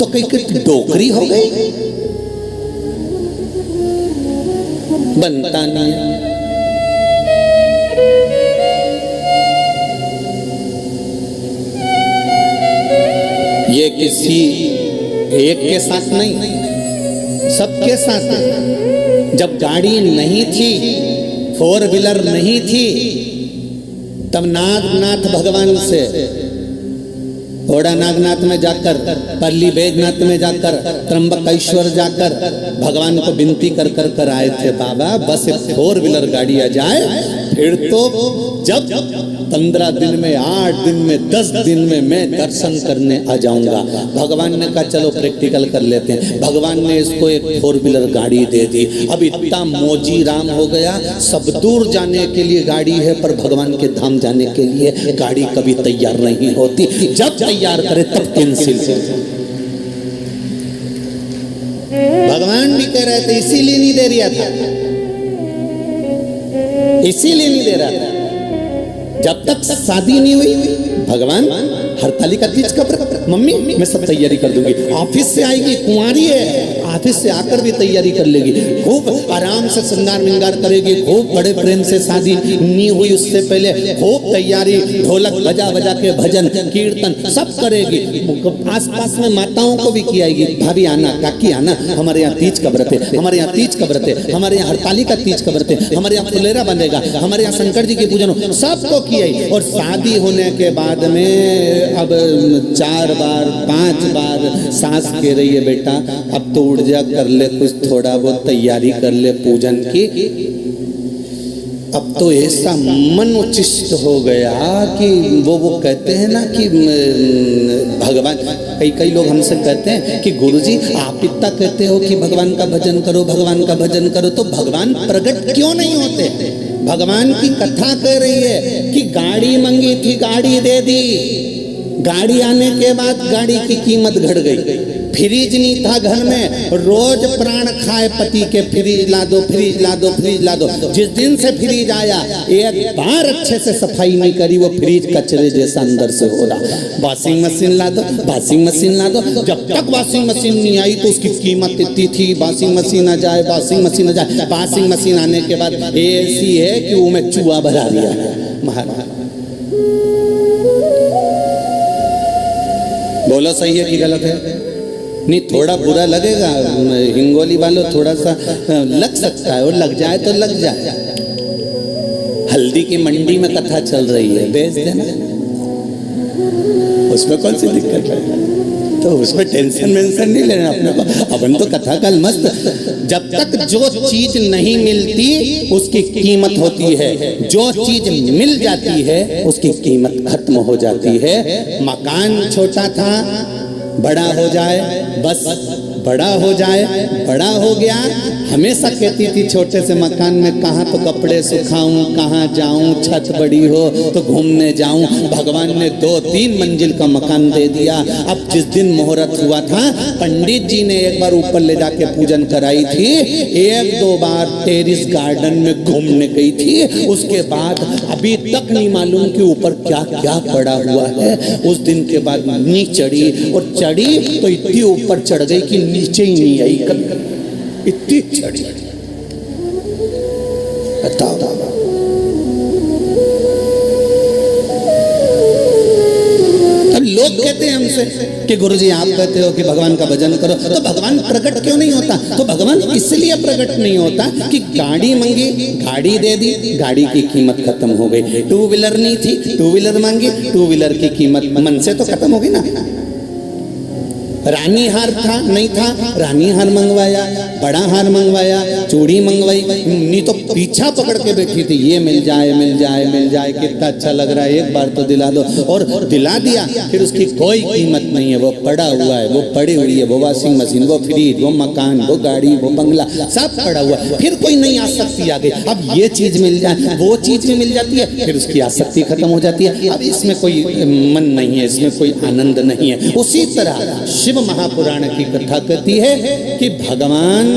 तो कहीं डोकरी हो गई, बनता नहीं है। ये किसी एक के साथ नहीं, सबके साथ है। जब गाड़ी नहीं थी, 4 व्हीलर नहीं थी, तब नागनाथ भगवान से, ओड़ा नागनाथ में जाकर, परली बैजनाथ में जाकर, त्र्यंबकेश्वर जाकर भगवान को विनती कर कर कर आए थे, बाबा बस 4 व्हीलर गाड़ी आ जाए, फिर तो जब 15 दिन में, 8 दिन में, 10 दिन में मैं दर्शन करने आ जाऊंगा। भगवान ने कहा चलो प्रैक्टिकल कर लेते हैं। भगवान ने इसको एक 4 व्हीलर गाड़ी दे दी। अब इतना मौजी राम हो गया, सब दूर जाने के लिए गाड़ी है, पर भगवान के धाम जाने के लिए गाड़ी कभी तैयार नहीं होती। जब तैयार करे तब कैंसिल। भगवान भी कह रहे थे, इसीलिए नहीं दे रहा था, इसीलिए नहीं दे रहा था। जब तक शादी नहीं हुई, भगवान हरतालिका तीज का व्रत, मम्मी मैं सब तैयारी कर दूंगी। ऑफिस से आएगी, कुंवारी है, ऑफिस से आकर भी तैयारी कर लेगी, खूब आराम से श्रृंगार विंगार करेगी, खूब बड़े प्रेम से शादी नहीं हुई उससे पहले खूब तैयारी, ढोलक बजा बजा के भजन कीर्तन सब करेगी। आसपास में माताओं को भी खिलाएगी, भाभी आना, काकी आना, हमारे यहाँ तीज का व्रत है, हमारे यहाँ तीज का व्रत है, हमारे यहाँ हरतालिका तीज का व्रत है, हमारे यहाँ फुलेरा बनेगा, हमारे यहाँ शंकर जी की पूजन, सबको किया। और शादी होने के बाद में अब 4 बार 5 बार सास कह रही है, बेटा अब तो उठ जा, कर ले कुछ थोड़ा बहुत तैयारी कर ले पूजन की। अब तो ऐसा मन उच्चिष्ट हो गया कि वो कहते हैं ना कि भगवान, कई लोग हमसे कहते हैं कि गुरुजी आप इतना कहते हो कि भगवान का भजन करो, भगवान का भजन करो, तो भगवान प्रकट क्यों नहीं होते? भगवान की कथा कह रही है कि गाड़ी मांगी थी, गाड़ी दे दी, गाड़ी आने के बाद गाड़ी की कीमत घट गई। फ्रिज नहीं था घर में, रोज प्राण खाए पति के, फ्रिज ला दो, फ्रिज ला दो, फ्रिज ला दो। जिस दिन से फ्रिज आया, एक बार अच्छे से सफाई नहीं करी, वो फ्रिज कचरे जैसा अंदर से हो रहा। वॉशिंग मशीन ला दो, वॉशिंग मशीन ला दो, जब तक वॉशिंग मशीन नहीं आई तो उसकी कीमत इतनी थी। वॉशिंग मशीन आ जाए, वॉशिंग मशीन आ जाए, वॉशिंग मशीन आने के बाद ऐसी है कि वो में चूहा भरा दिया महाराज। बोलो सही है कि गलत है? नहीं, थोड़ा बुरा लगेगा, हिंगोली वालों थोड़ा सा लग सकता है, और लग जाए तो लग जाए। हल्दी की मंडी में कथा चल रही है, बेच देना, उसमें कौन सी दिक्कत है? तो उसमें टेंशन वेंशन नहीं लेना अपने को, अपन तो कथा कल मस्त। जब तक जो चीज नहीं मिलती उसकी कीमत होती है, जो चीज मिल जाती है उसकी कीमत खत्म हो जाती है। मकान छोटा था, बड़ा हो जाए, बस बड़ा हो जाए, बड़ा हो गया। हमेशा कहती थी छोटे से मकान में कहाँ तो कपड़े सुखाऊं, कहाँ जाऊं, छत बड़ी हो तो घूमने जाऊं। भगवान ने 2-3 मंजिल का मकान दे दिया। अब जिस दिन मुहूर्त हुआ था, पंडित जी ने एक बार ऊपर ले जाके पूजन कराई थी, 1-2 बार टेरिस गार्डन में घूमने गई थी। उसके बाद अभी तक नहीं मालूम कि ऊपर क्या क्या पड़ा हुआ है। उस दिन के बाद नी चढ़ी, और चढ़ी तो इतनी ऊपर चढ़ गई कि नीचे ही नहीं आई, कभी इतनी चढ़ी। बताओ, अब लोग कहते हैं हमसे कि गुरुजी आप कहते हो कि भगवान का भजन करो, तो भगवान प्रकट क्यों नहीं होता? तो भगवान इसलिए प्रकट नहीं होता कि गाड़ी मांगी, गाड़ी दे दी, गाड़ी की कीमत खत्म हो गई। 2 व्हीलर नहीं थी, 2 व्हीलर मांगी, 2 व्हीलर की कीमत मन से तो खत्म होगी ना। रानी हार था, नहीं था, रानी हार मंगवाया, बड़ा हार मंगवाया, चूड़ी मंगवाई, नहीं तो पीछा पकड़ के बैठी थी, ये मिल जाए, मिल जाए, मिल जाए, कितना अच्छा लग रहा है, एक बार तो दिला दो, और दिला दिया। फिर उसकी कोई कीमत नहीं है, वो पड़ा हुआ है, वो पड़ी हुई है, वो वॉशिंग मशीन, वो फ्रिज, वो मकान, वो गाड़ी, वो बंगला, सब पड़ा हुआ है। फिर कोई नई आसक्ति आ गई, अब ये चीज मिल जाए, वो चीज भी मिल जाती है, फिर उसकी आसक्ति खत्म हो जाती है। अब इसमें कोई मन नहीं है, इसमें कोई आनंद नहीं है। उसी तरह शिव महापुराण की कथा कहती है कि भगवान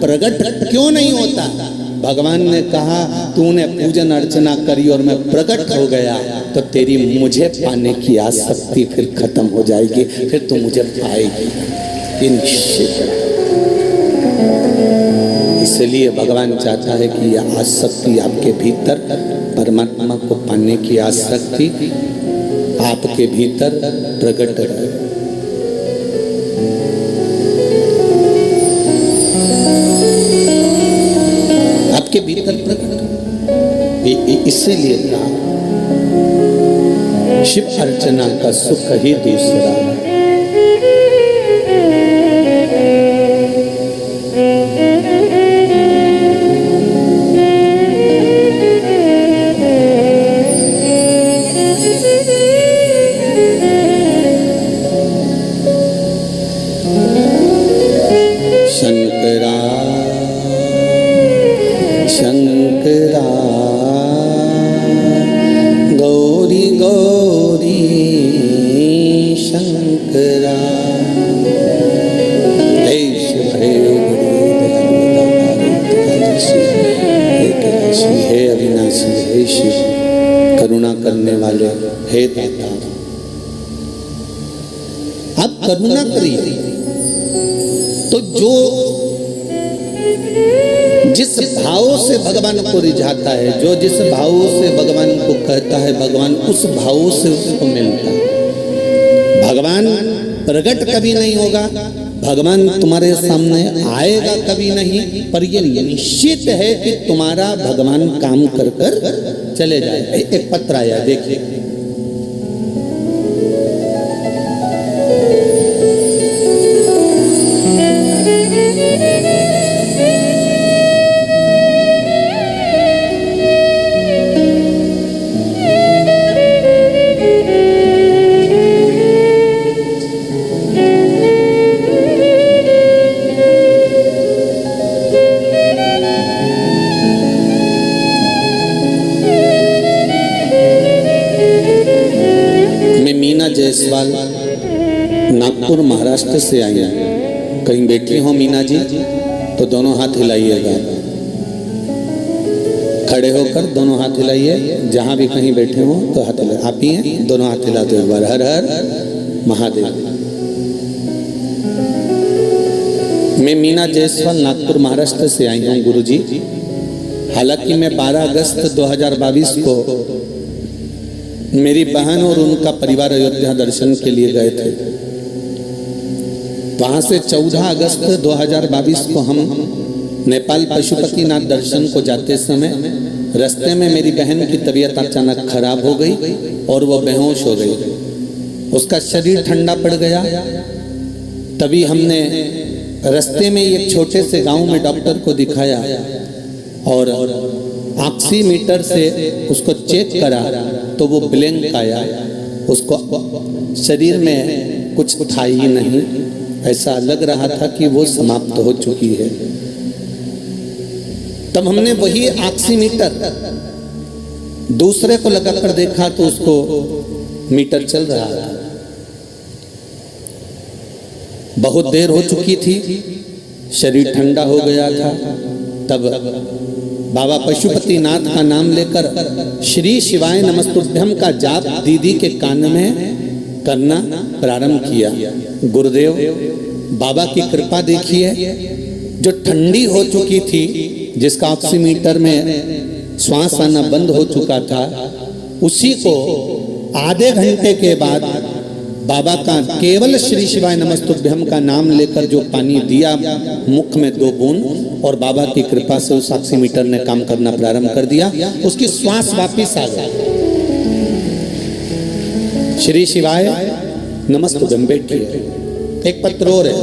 प्रकट क्यों नहीं होता? भगवान ने कहा तूने पूजन अर्चना करी और मैं प्रकट हो गया तो तेरी मुझे पाने की आसक्ति फिर खत्म हो जाएगी, फिर तू मुझे पाएगी निश्चित। इसलिए भगवान चाहता है कि यह आसक्ति आपके भीतर, परमात्मा को पाने की आसक्ति आपके भीतर प्रकट रहे। आपके भीतर प्रकट, इसीलिए कहा शिव अर्चना का सुख ही दूसरा है। करुणा करने वाले हे दाता, आप करुणा करिए तो जो जिस भाव से भगवान को रिझाता है, जो जिस भाव से भगवान को कहता है, भगवान उस भाव से उसको मिलता है। भगवान प्रकट कभी नहीं होगा, भगवान तुम्हारे सामने आएगा कभी नहीं, पर यह निश्चित है कि तुम्हारा भगवान काम कर कर चले जाए। एक पत्र आया, देखिए। जायसवाल नागपुर महाराष्ट्र से आई हैं। कहीं बैठी हो मीना जी तो दोनों हाथ हिलाइएगा, खड़े होकर दोनों हाथ हिलाइए। जहां भी कहीं बैठे हो तो हाथ हिला, आप ही हैं, दोनों हाथ हिला दो एक बार। हर हर महादेव। मैं मीना जायसवाल नागपुर महाराष्ट्र से आई हूँ गुरुजी। हालांकि मैं 12 अगस्त 2022 को मेरी बहन और उनका परिवार अयोध्या दर्शन के लिए गए थे। वहां से 14 अगस्त 2022 को हम नेपाल पशुपतिनाथ दर्शन को जाते समय रास्ते में मेरी बहन की तबीयत अचानक खराब हो गई और वो बेहोश हो गई। उसका शरीर ठंडा पड़ गया। तभी हमने रास्ते में एक छोटे से गांव में डॉक्टर को दिखाया और ऑक्सीमीटर से उसको चेक करा तो वो ब्लैंक आया। उसको शरीर में कुछ था ही नहीं, ऐसा लग रहा था कि वो समाप्त हो चुकी है। तब हमने वही ऑक्सीमीटर दूसरे को लगाकर देखा तो उसको मीटर चल रहा था। बहुत देर हो चुकी थी, शरीर ठंडा हो गया था। तब बाबा पशुपतिनाथ का नाम लेकर श्री शिवाय नमस्तुभ्यम का जाप दीदी के कान में करना प्रारंभ किया। गुरुदेव बाबा की कृपा देखिए, जो ठंडी हो चुकी थी, जिसका ऑक्सीमीटर में श्वास आना बंद हो चुका था, उसी को आधे घंटे के बाद बाबा का केवल श्री शिवाय नमस्तुभ्यम का नाम लेकर जो पानी दिया मुख में 2 बूंद, और बाबा की कृपा से उस ऑक्सीमीटर ने काम करना प्रारंभ कर दिया। उसकी श्वास वापिस आ गई। श्री शिवाय नमस्तुभ्यम। बैठिए। एक पत्र और है,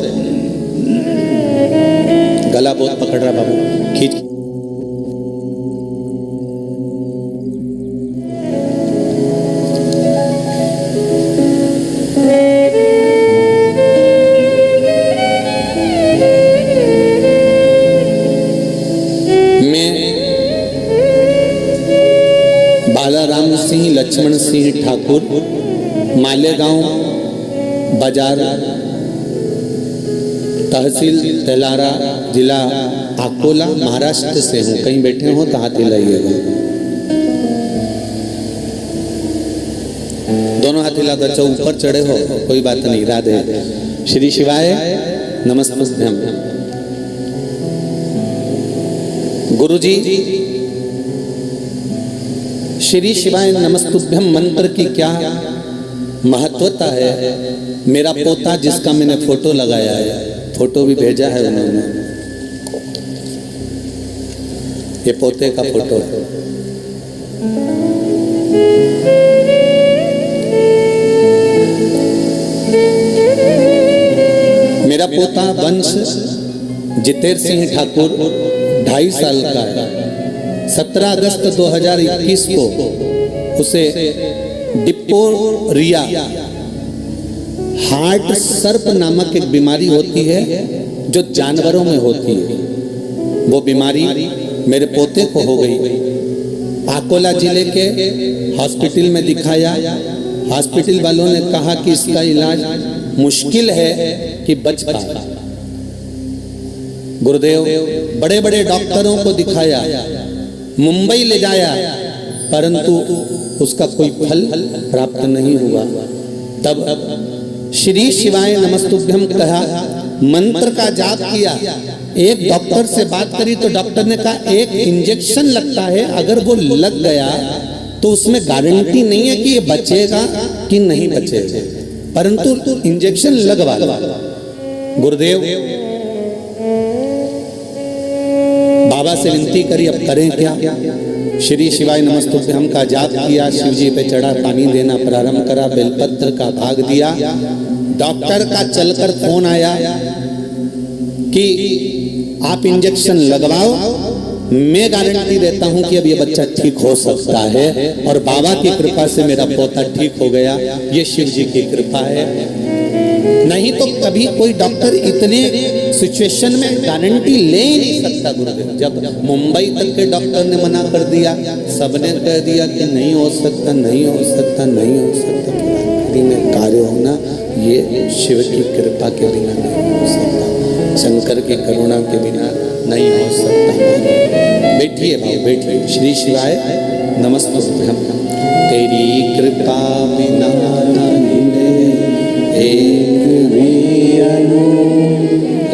गला बहुत पकड़ रहा बाबू, खींच। बालाराम सिंह लक्ष्मण सिंह ठाकुर, मालेगांव बाजार तहसील तेलारा, जिला अकोला, महाराष्ट्र से हूँ। कहीं बैठे हो तो हाथ हिलाइएगा। दोनों हाथ हिला दो। अच्छा ऊपर चढ़े हो कोई बात नहीं। राधे श्री शिवाय नमस्तुभ्यम। गुरुजी, श्री शिवाय नमस्तुभ्यम मंत्र की क्या महत्वता है? मेरा पोता जिसका मैंने फोटो लगाया है, फोटो भी भेजा है उन्होंने, ये पोते का फोटो है। मेरा पोता वंश जितेर सिंह ठाकुर 2.5 साल का है। 17 अगस्त 2021 को उसे डिप्थीरिया हार्ट सर्प नामक एक बीमारी होती है जो जानवरों में होती है। वो बीमारी मेरे पोते को हो गई। अकोला जिले के हॉस्पिटल में दिखाया। हॉस्पिटल वालों ने कहा कि इसका इलाज मुश्किल है कि बच पाए। गुरुदेव बड़े बड़े डॉक्टरों को दिखाया, मुंबई ले जाया, परंतु उसका कोई फल प्राप्त नहीं हुआ। तब श्री शिवाय नमस्तुभ्यम कहा, मंत्र का जाप किया। एक डॉक्टर से बात करी तो डॉक्टर ने कहा एक इंजेक्शन लगता है, अगर वो लग गया तो उसमें गारंटी नहीं है कि ये बचेगा कि नहीं बचेगा, परंतु इंजेक्शन लगवा। गुरुदेव बाबा से विनती करी, अब करें क्या? श्री शिवाय नमस्तुभ्यम का जाप किया, शिव जी पे चढ़ा, पानी देना प्रारंभ करा, बेलपत्र का भाग दिया। डॉक्टर का चलकर फोन आया कि आप इंजेक्शन लगवाओ, मैं गारंटी देता हूं कि अब ये बच्चा ठीक हो सकता है। और बाबा की कृपा से मेरा पोता ठीक हो गया। ये शिव जी की कृपा है। नहीं तो कभी कोई डॉक्टर इतने सिचुएशन में गारंटी ले ही नहीं सकता। गुरुदेव जब मुंबई तक के डॉक्टर ने मना कर दिया, सबने कह दिया कि नहीं हो सकता, नहीं हो सकता, नहीं हो सकता, में कार्य होना ये शिव की कृपा के बिना नहीं हो सकता, शंकर की करुणा के बिना नहीं हो सकता। बैठिए भाई बैठिए। श्री शिवाय नमस्तुभ्यम। तेरी कृपा बिना न मिले एक भी अनु,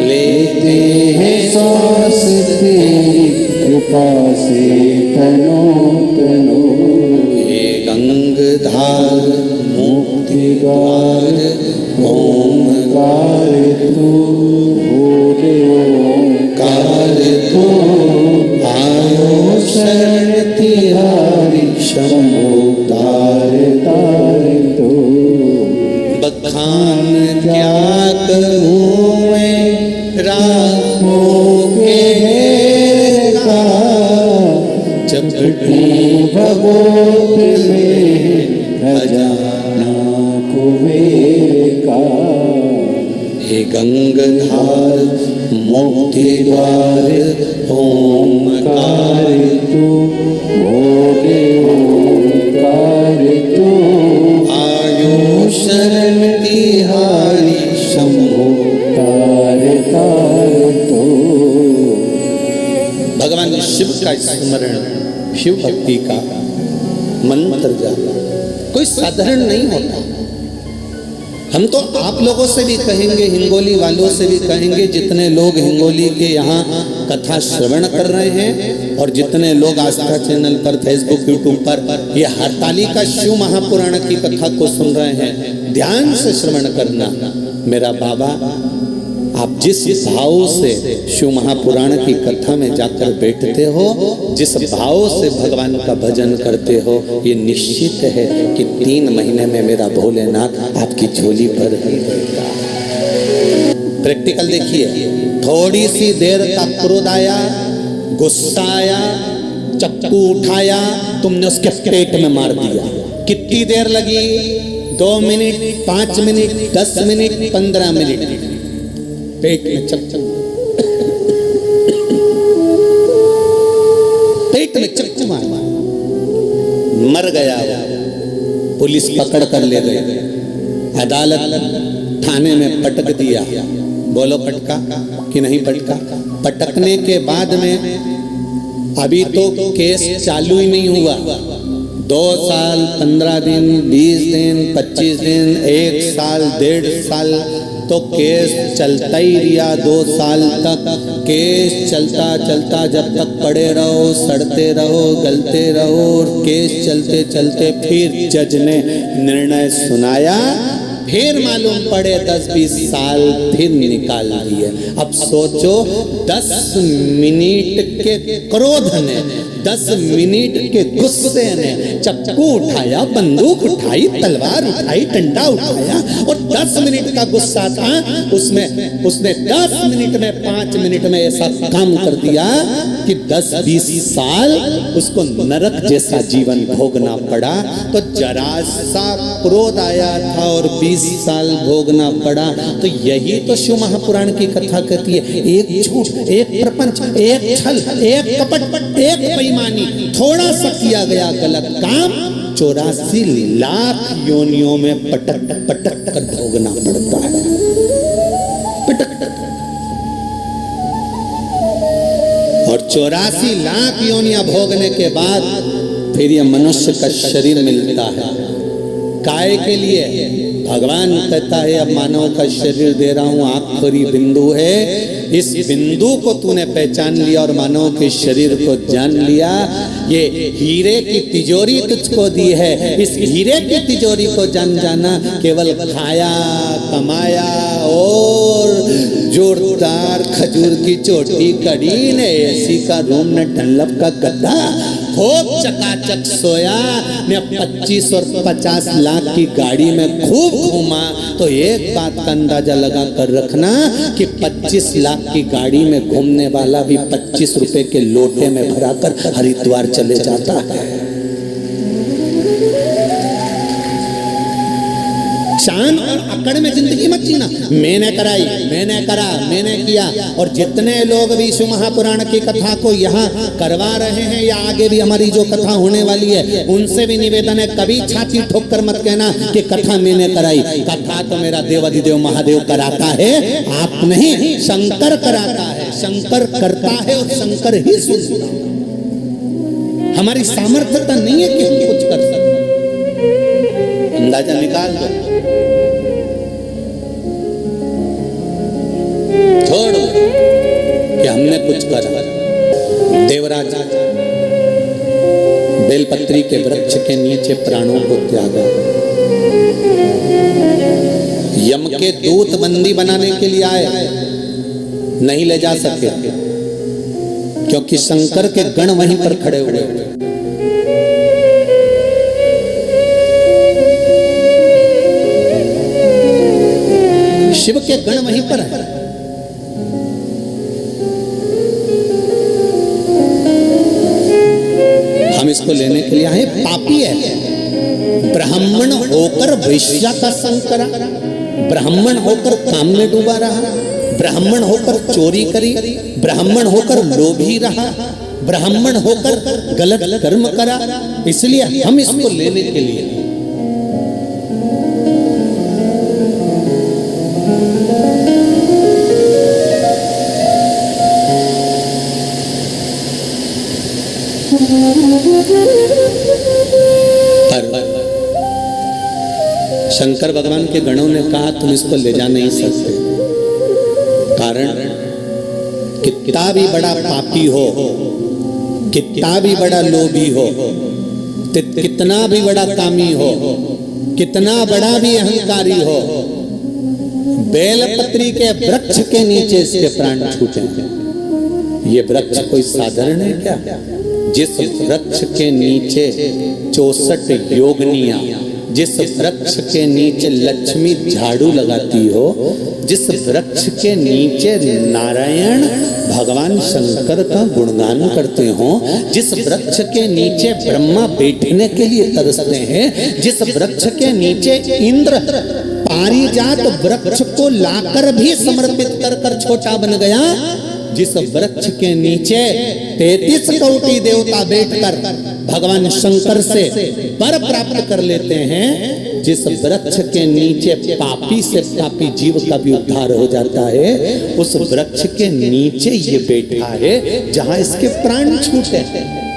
लेते हैं सांस तेरी कृपा से तनो तनो। हे गंगाधार मुक्ति द्वार ओंकार तू, बोले ओंकार तू, आयो शरण तिहारी शंभो तार तार तू। बखान क्या करूं मैं राहों के घेर का, चपटी भगोत में खजाना कुबेर का। हे गंगाधार मुक्ति द्वार ओंकार तू, बोले ओंकार तू, आयो शरण तिहारी शंभो तार तार तो। भगवान शिव का स्मरण, शिव भक्ति का मंत्र जाप कोई साधारण नहीं होता। हम तो आप लोगों से भी कहेंगे, हिंगोली वालों से भी कहेंगे, जितने लोग हिंगोली के यहाँ कथा श्रवण कर रहे हैं और जितने लोग आस्था चैनल पर, फेसबुक, यूट्यूब पर ये हरतालिका शिव महापुराण की कथा को सुन रहे हैं, ध्यान से श्रवण करना। मेरा बाबा, आप जिस भाव से शिव महापुराण की कथा में जाकर बैठते हो, जिस भाव से भगवान का भजन करते हो, ये निश्चित है कि 3 महीने में मेरा भोलेनाथ आपकी झोली पर ही रहेगा। प्रैक्टिकल देखिए। थोड़ी सी देर का क्रोध आया, गुस्सा आया, चक्कू उठाया, तुमने उसके पेट में मार दिया। कितनी देर लगी? 2 मिनट, 5 मिनट, 10 मिनट, 15 मिनट। पेट में चक्कू, पेट में चक्कू मारा, मर गया। पुलिस पकड़ कर ले गई, अदालत थाने में पटक दिया, बोलो पटका कि नहीं पटका? पटकने के बाद में अभी तो केस चालू ही नहीं हुआ, 2 साल 15 दिन 20 दिन 25 दिन 1 साल 1.5 साल तो केस चलता ही रहा। 2 साल तक केस चलता चलता जब तक पड़े रहो, सड़ते रहो, गलते रहो, और केस चलते चलते फिर जज ने निर्णय सुनाया, फिर मालूम पड़े 10-20 साल फिर निकाल दिए। अब सोचो 10 मिनट के क्रोध ने, 10 मिनट के गुस्से ने चक्कू उठाया, बंदूक उठाई, तलवार उठाई, डंडा उठाया, और 10 मिनट का गुस्सा था उसमें, उसने 10 मिनट में 5 मिनट में ऐसा काम कर दिया कि 10-20 साल उसको नरक जैसा जीवन भोगना पड़ा। तो जरा सा क्रोध आया था और 20 साल भोगना पड़ा। तो यही तो शिव महापुराण की कथा कहती है, एक झूठ, एक प्रपंच, एक छल, एक कपट, एक बेईमानी, थोड़ा सा किया गया गलत काम 84 लाख योनियों में पटक पटक कर भोगना पड़ता है। पटक और 84 लाख योनियां भोगने के बाद फिर ये मनुष्य का शरीर मिलता है। काय के लिए? भगवान कहता है अब मानव का शरीर दे रहा हूं, आखिरी बिंदु है, इस बिंदु को तूने पहचान लिया और मानव के शरीर को जान लिया, ये हीरे की तिजोरी तुझको दी है, इस हीरे की तिजोरी को जान जाना, केवल खाया कमाया और जोरदार खजूर की चोटी, कड़ी ने एसी का रूम ने डनलप का गद्दा, खूब चकाचक सोया ने 25 और 50 लाख की गाड़ी में खूब घूमा। तो एक बात का अंदाजा लगा कर रखना कि 25 लाख की गाड़ी में घूमने वाला भी 25 रुपए के लोटे में भराकर हरिद्वार चले जाता है। शान और अकड़ में जिंदगी मत जीना, मैंने कराई, मैंने करा, मैंने किया। और जितने लोग भी शिव महापुराण की कथा को यहाँ करवा रहे हैं या आगे भी हमारी जो कथा होने वाली है, उनसे भी निवेदन है, कभी छाती ठोक कर मत कहना कि कथा मैंने कराई। कथा तो मेरा देवाधिदेव महादेव कराता है, आप नहीं, शंकर कराता है, शंकर करता है और शंकर ही सुनता। हमारी सामर्थ्यता नहीं है कि हम कुछ कर सकते। अंदाजा निकाल दो, छोड़ो कि हमने कुछ करा। देवराज बेलपत्री के वृक्ष के नीचे प्राणों को त्यागा, यम के दूत बंदी बनाने के लिए आए, नहीं ले जा सके क्योंकि शंकर के गण वहीं पर खड़े हुए। शिव के गण वहीं पर है। हम इसको लेने के लिए आए, पापी है, ब्राह्मण होकर वैश्या का संग करा, ब्राह्मण होकर काम में डूबा रहा, ब्राह्मण होकर चोरी करी, ब्राह्मण होकर लोभी रहा, ब्राह्मण होकर गलत कर्म करा। इसलिए हम इसको लेने के लिए शंकर भगवान के गणों ने कहा तुम इसको ले जा नहीं सकते, कारण कितना भी बड़ा पापी हो, कितना भी बड़ा लोभी हो, कितना भी बड़ा कामी हो, कितना बड़ा भी अहंकारी हो, बेलपत्री के वृक्ष के नीचे इसके प्राण छूटे। ये वृक्ष कोई साधारण है क्या? जिस वृक्ष के नीचे 64 योगनियां, जिस वृक्ष के नीचे लक्ष्मी झाड़ू लगाती हो, जिस वृक्ष के नीचे नारायण भगवान शंकर का गुणगान करते हो, जिस वृक्ष के नीचे ब्रह्मा बैठने के लिए तरसते हैं, जिस वृक्ष के नीचे इंद्र पारिजात वृक्ष को लाकर भी समर्पित कर छोटा बन गया, जिस वृक्ष के नीचे 33 कोटि देवता बैठकर भगवान शंकर से वर प्राप्त कर लेते हैं, जिस वृक्ष के नीचे पापी से पापी जीव का भी उद्धार हो जाता है, उस वृक्ष के नीचे ये बैठा है जहां इसके प्राण छूटे हैं।